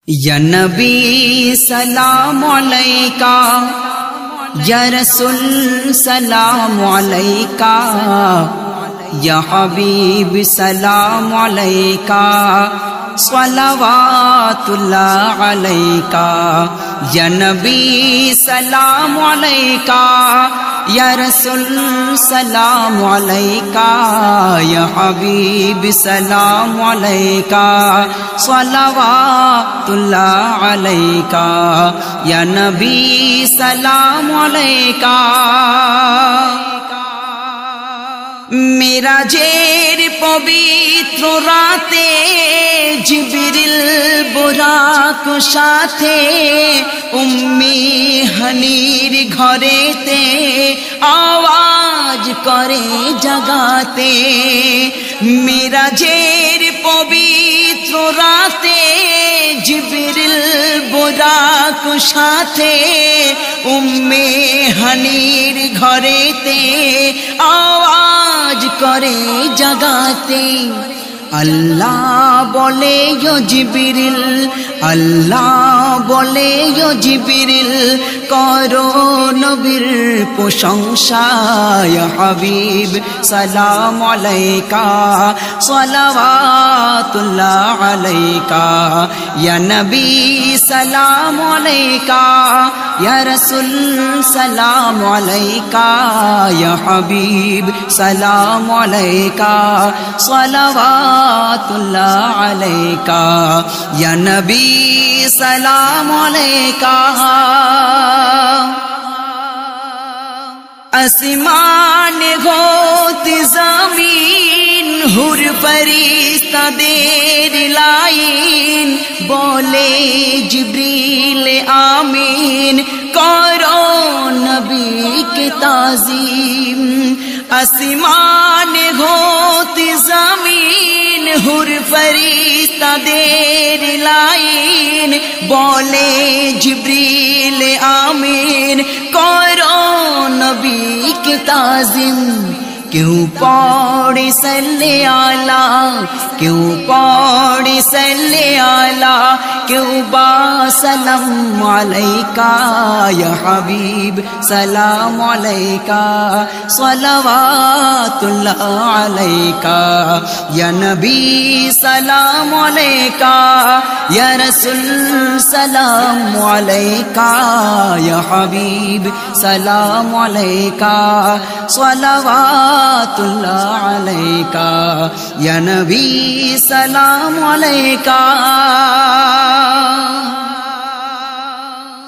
या नबी सलाम अलैका, या रसूल सलाम अलैका, या हबीब सलाम अलैका, सलावातुल्लाह अलैका। या नबी सलाम अलैका, या रसूल सलाम अलैका, या हबीब सलाम अलैका, सलावातुल्लाह अलैका। या नबी सलाम अलैका। मेराजेर पवित्र राते जिब्रिल बुराक साथे उम्मी हनीर घरेते आवाज करे जगाते। मेराजेर पवित्र राते जिब्रिल बुराक साथे उम्मे हनीर घरेते आवाज करे जगाते। अल्लाह बोले यो जिब्रिल, अल्लाह बोले यो जिब्रिल, करो नबीर प्रशंसा। या हबीब सलाम अलैका, सलावातुल्लाह अलैका। या नबी सलाम अलैका, या रसूल सलाम अलैका, या हबीब सलाम अलैका, सलावातुल्लाह अलैका। या नबी सलाम अलैका। आसमान होत ज़मीन हुर फरिश्ता देर लाइन बोले जिब्रील आमीन, करो नबी के ताज़ीम। आसमान होत ज़मीन हुर फरिश्ता देर लाइन बोले जिब्रील आमीन, करो नबी के ताज़ीम। क्यों पौड़ी सल्ले आला, क्यों पौड़ी सल्ले आला, क्यों बासलाम अलैका। या हबीब सलाम अलैका, सलावातुल्लाह अलैका। या नबी सलाम अलैका, या रसूल सलाम अलैका, या हबीब सलाम अलैका, सलावातुल्लाह अलैका। या नबी सलाम अलैका।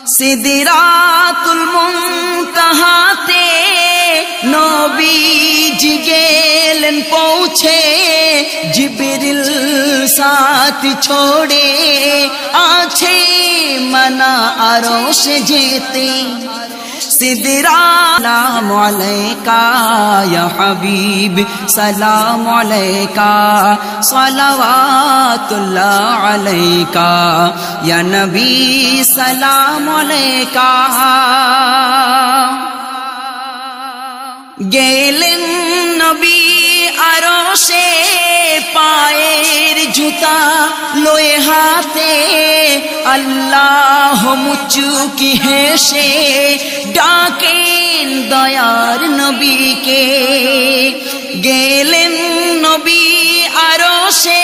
सिदरातुल मुंतहाते नबीजी गेलन पहुँचे, जिब्रिल साथ छोड़े आछे मना अरोश जेते। सलाम अलैका, या हबीब सलाम अलैका, सलावातुल्लाह अलैका। या नबी सलाम अलैका। गेलेन नबी अरोशे पाएर जुता लोए हाथे, अल्लाह मुचुकी हेशे डाकेन दयार नबी के। गेलेन नबी अरोशे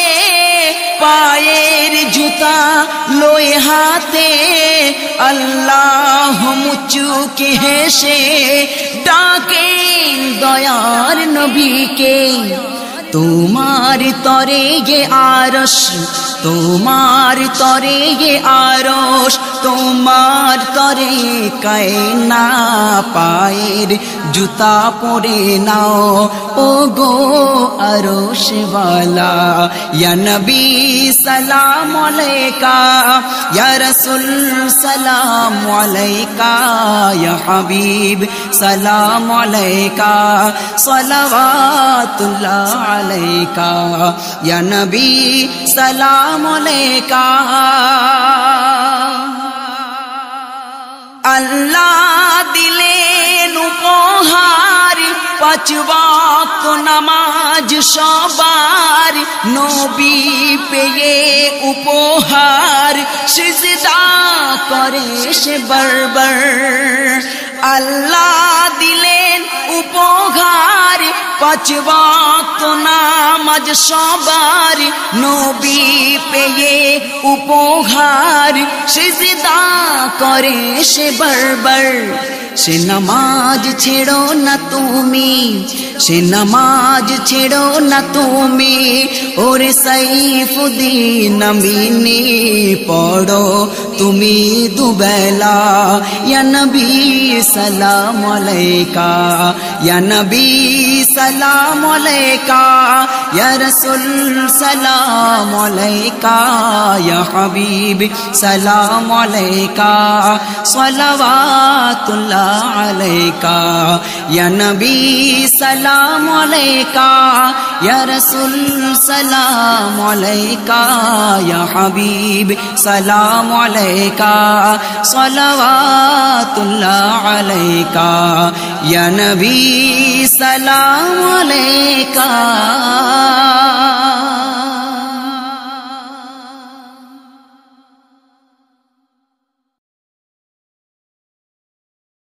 पाएर जुता लोए हाथे, अल्लाह मुचुकी हेशे डाकेन दयार नबी के। तुम्हार तरे ये आरश, तुम्हार तरे ये आरश, तुम्हार तरे कायना पाएर जूता परे नाओ ओ गो अरोश वाला। या नबी सलाम अलैका, या रसूल सलाम अलैका, या हबीब सलाम अलैका, सलावातुल्लाह अलैका। या नबी सलाम अलैका। अल्लाह दिलेन उपहार পাঁচ ওয়াক্ত নামাজ সবার নবী পেয়ে উপহার সিজদা করে সে বারবার আল্লাহ দিলেন উপহার পাঁচ ওয়াক্ত নামাজ সবার নবী পেয়ে উপহার সিজদা করে সে বারবার সে নামাজ ছেড়ো না তুমি সে নামাজ ছেড়ো না তুমি ওরে সাইফুদ্দিন আমিনী পড়ো তুমি দুবেলা ইয়া নবী সালাম আলাইকা ইয়া নবী সালাম আলাইকা ইয়া রাসূল সালাম আলাইকা ইয়া হাবিব সালাম আলাইকা সালাওয়াতুল্লাহ আলাইকা ইয়া নবী সালাম আলাইকা ইয়া রাসূল সালাম আলাইকা ইয়া হাবিব সালাম আলাইকা সালাওয়াতুল্লাহ আলাইকা ইয়া নবী সালাম আলাইকা